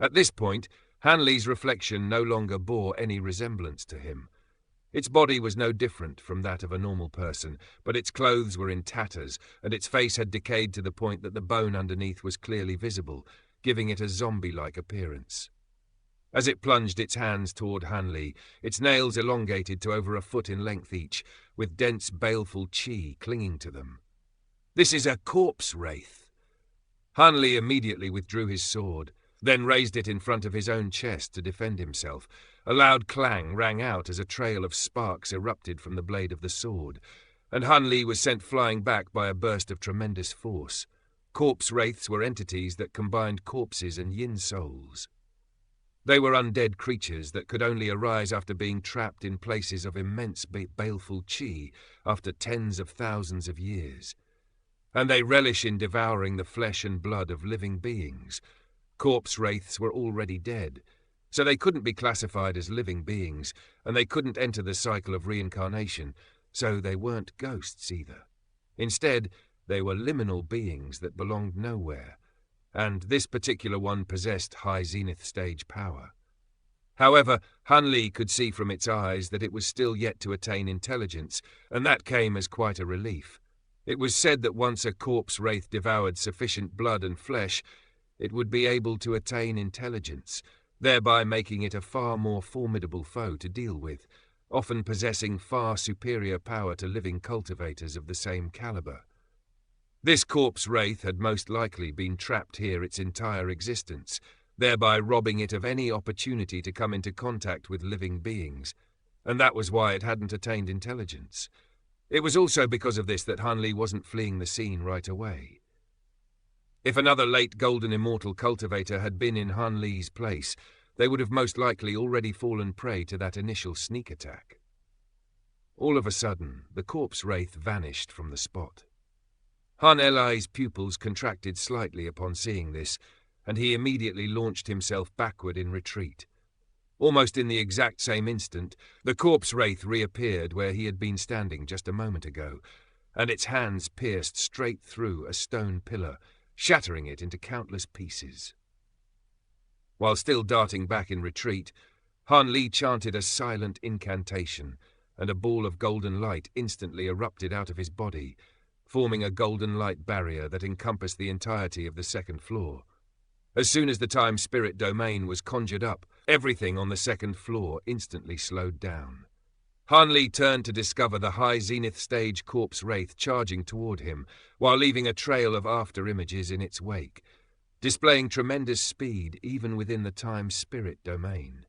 At this point, Hanley's reflection no longer bore any resemblance to him. Its body was no different from that of a normal person, but its clothes were in tatters, and its face had decayed to the point that the bone underneath was clearly visible, giving it a zombie-like appearance. As it plunged its hands toward Hanley, its nails elongated to over a foot in length each, with dense, baleful chi clinging to them. "This is a corpse wraith." Hanley immediately withdrew his sword, then raised it in front of his own chest to defend himself. A loud clang rang out as a trail of sparks erupted from the blade of the sword, and Hanley was sent flying back by a burst of tremendous force. Corpse wraiths were entities that combined corpses and yin souls. They were undead creatures that could only arise after being trapped in places of immense baleful chi after tens of thousands of years. And they relish in devouring the flesh and blood of living beings. Corpse wraiths were already dead, so they couldn't be classified as living beings, and they couldn't enter the cycle of reincarnation, so they weren't ghosts either. Instead, they were liminal beings that belonged nowhere, and this particular one possessed high zenith stage power. However, Hanley could see from its eyes that it was still yet to attain intelligence, and that came as quite a relief. It was said that once a corpse wraith devoured sufficient blood and flesh, it would be able to attain intelligence, thereby making it a far more formidable foe to deal with, often possessing far superior power to living cultivators of the same caliber. This corpse wraith had most likely been trapped here its entire existence, thereby robbing it of any opportunity to come into contact with living beings, and that was why it hadn't attained intelligence. It was also because of this that Hanley wasn't fleeing the scene right away. If another late golden immortal cultivator had been in Hanley's place, they would have most likely already fallen prey to that initial sneak attack. All of a sudden, the corpse wraith vanished from the spot. Hanley's pupils contracted slightly upon seeing this, and he immediately launched himself backward in retreat. Almost in the exact same instant, the corpse wraith reappeared where he had been standing just a moment ago, and its hands pierced straight through a stone pillar, shattering it into countless pieces. While still darting back in retreat, Hanley chanted a silent incantation, and a ball of golden light instantly erupted out of his body, forming a golden light barrier that encompassed the entirety of the second floor. As soon as the time spirit domain was conjured up, everything on the second floor instantly slowed down. Hanley turned to discover the high zenith stage corpse wraith charging toward him, while leaving a trail of after-images in its wake, displaying tremendous speed even within the time spirit domain.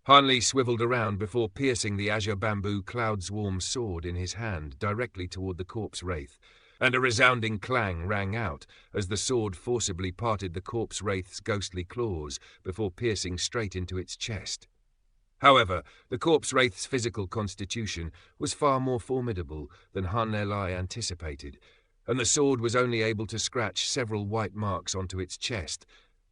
Hanley swiveled around before piercing the azure bamboo cloud swarm sword in his hand directly toward the corpse wraith, and a resounding clang rang out as the sword forcibly parted the corpse wraith's ghostly claws before piercing straight into its chest. However, the corpse wraith's physical constitution was far more formidable than Hanley anticipated, and the sword was only able to scratch several white marks onto its chest,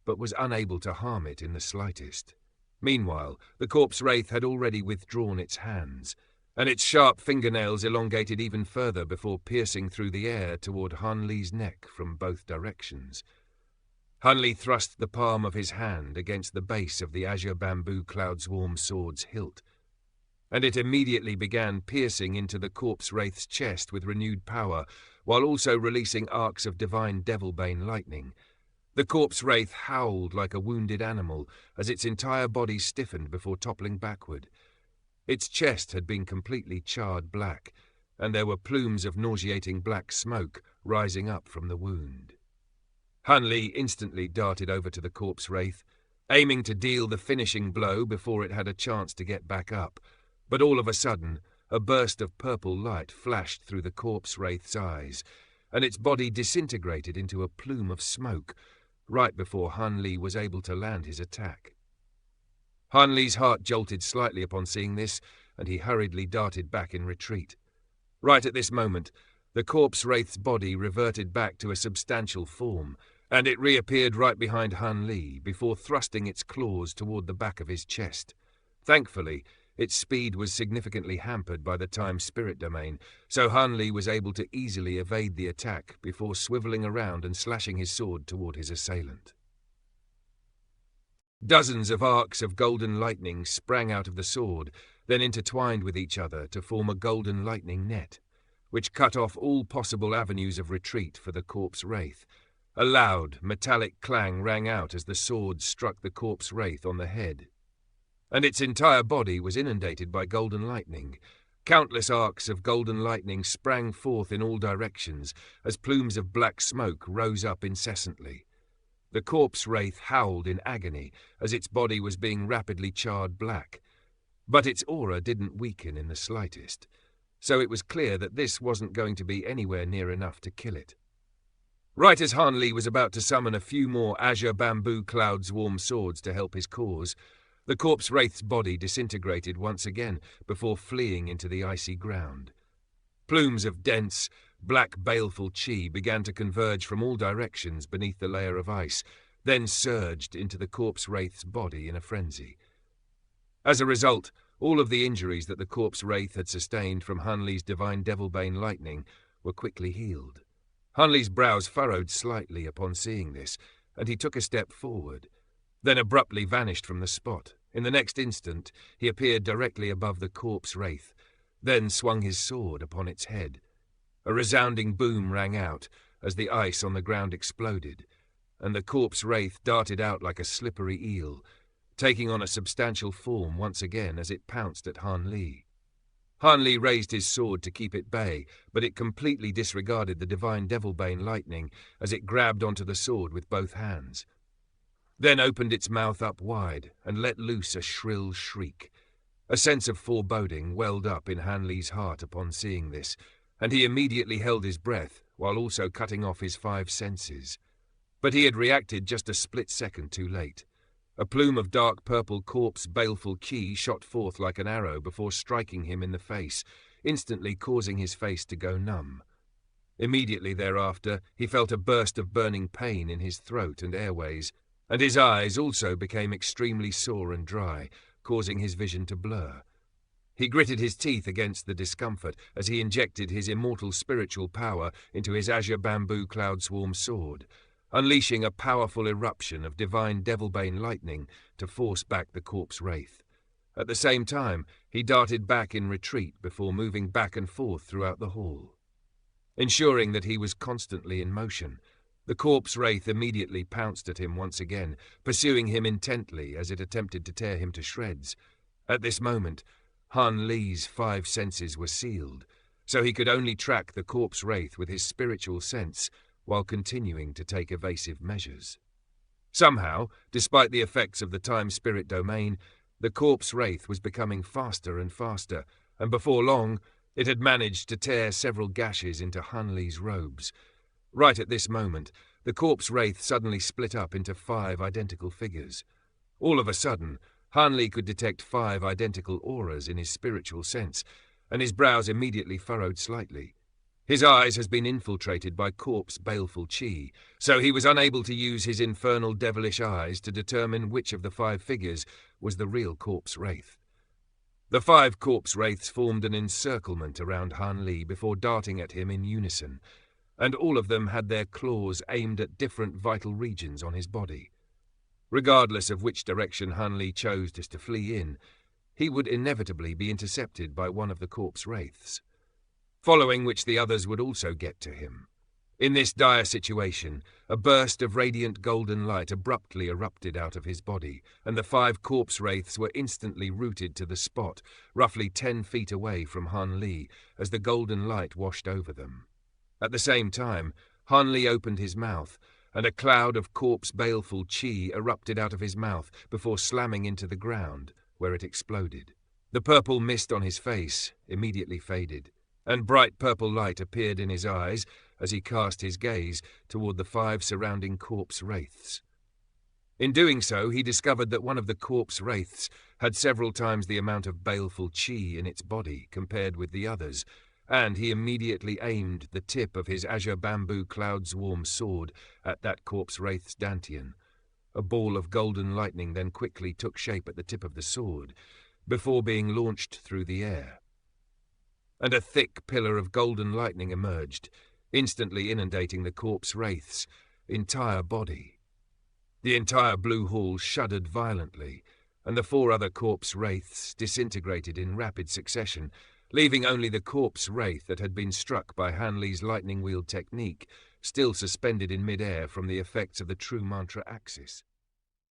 but was unable to harm it in the slightest. Meanwhile, the corpse wraith had already withdrawn its hands, and its sharp fingernails elongated even further before piercing through the air toward Hanley's neck from both directions. Hanley thrust the palm of his hand against the base of the azure bamboo cloud swarm sword's hilt, and it immediately began piercing into the corpse wraith's chest with renewed power, while also releasing arcs of divine devilbane lightning. The corpse wraith howled like a wounded animal as its entire body stiffened before toppling backward. Its chest had been completely charred black, and there were plumes of nauseating black smoke rising up from the wound. Hanley instantly darted over to the corpse wraith, aiming to deal the finishing blow before it had a chance to get back up, but all of a sudden, a burst of purple light flashed through the corpse wraith's eyes, and its body disintegrated into a plume of smoke, right before Hanley was able to land his attack. Hanley's heart jolted slightly upon seeing this, and he hurriedly darted back in retreat. Right at this moment, the corpse wraith's body reverted back to a substantial form, and it reappeared right behind Hanley before thrusting its claws toward the back of his chest. Thankfully, its speed was significantly hampered by the time spirit domain, so Hanley was able to easily evade the attack before swiveling around and slashing his sword toward his assailant. Dozens of arcs of golden lightning sprang out of the sword, then intertwined with each other to form a golden lightning net, which cut off all possible avenues of retreat for the corpse wraith. A loud, metallic clang rang out as the sword struck the corpse wraith on the head, and its entire body was inundated by golden lightning. Countless arcs of golden lightning sprang forth in all directions as plumes of black smoke rose up incessantly. The corpse wraith howled in agony as its body was being rapidly charred black, but its aura didn't weaken in the slightest, so it was clear that this wasn't going to be anywhere near enough to kill it. Right as Han Li was about to summon a few more azure bamboo cloud swarm swords to help his cause, the corpse wraith's body disintegrated once again before fleeing into the icy ground. Plumes of dense, black baleful chi began to converge from all directions beneath the layer of ice, then surged into the corpse wraith's body in a frenzy. As a result, all of the injuries that the corpse wraith had sustained from Han Li's divine devilbane lightning were quickly healed. Han Li's brows furrowed slightly upon seeing this, and he took a step forward, then abruptly vanished from the spot. In the next instant, he appeared directly above the corpse wraith, then swung his sword upon its head. A resounding boom rang out as the ice on the ground exploded, and the corpse wraith darted out like a slippery eel, taking on a substantial form once again as it pounced at Han Li. Han Li raised his sword to keep at bay, but it completely disregarded the divine devilbane lightning as it grabbed onto the sword with both hands, then opened its mouth up wide and let loose a shrill shriek. A sense of foreboding welled up in Han Li's heart upon seeing this, and he immediately held his breath while also cutting off his 5 senses. But he had reacted just a split second too late. A plume of dark purple corpse baleful chi shot forth like an arrow before striking him in the face, instantly causing his face to go numb. Immediately thereafter, he felt a burst of burning pain in his throat and airways, and his eyes also became extremely sore and dry, causing his vision to blur. He gritted his teeth against the discomfort as he injected his immortal spiritual power into his azure bamboo cloud swarm sword, unleashing a powerful eruption of divine devilbane lightning to force back the corpse wraith. At the same time, he darted back in retreat before moving back and forth throughout the hall. Ensuring that he was constantly in motion, the corpse wraith immediately pounced at him once again, pursuing him intently as it attempted to tear him to shreds. At this moment, Han Li's 5 senses were sealed, so he could only track the corpse wraith with his spiritual sense while continuing to take evasive measures. Somehow, despite the effects of the time-spirit domain, the corpse wraith was becoming faster and faster, and before long, it had managed to tear several gashes into Han Li's robes. Right at this moment, the corpse wraith suddenly split up into 5 identical figures. All of a sudden, Han Li could detect 5 identical auras in his spiritual sense, and his brows immediately furrowed slightly. His eyes had been infiltrated by corpse baleful chi, so he was unable to use his infernal devilish eyes to determine which of the 5 figures was the real corpse wraith. The 5 corpse wraiths formed an encirclement around Han Li before darting at him in unison, and all of them had their claws aimed at different vital regions on his body. Regardless of which direction Han Li chose to flee in, he would inevitably be intercepted by one of the corpse wraiths, following which the others would also get to him. In this dire situation, a burst of radiant golden light abruptly erupted out of his body, and the 5 corpse wraiths were instantly rooted to the spot, roughly 10 feet away from Han Li, as the golden light washed over them. At the same time, Han Li opened his mouth, and a cloud of corpse baleful chi erupted out of his mouth before slamming into the ground, where it exploded. The purple mist on his face immediately faded, and bright purple light appeared in his eyes as he cast his gaze toward the 5 surrounding corpse wraiths. In doing so, he discovered that one of the corpse wraiths had several times the amount of baleful chi in its body compared with the others, and he immediately aimed the tip of his azure bamboo cloud swarm sword at that corpse wraith's dantian. A ball of golden lightning then quickly took shape at the tip of the sword, before being launched through the air, and a thick pillar of golden lightning emerged, instantly inundating the corpse wraith's entire body. The entire blue hall shuddered violently, and the 4 other corpse wraiths disintegrated in rapid succession, leaving only the corpse wraith that had been struck by Hanley's lightning wheel technique still suspended in mid-air from the effects of the true mantra axis.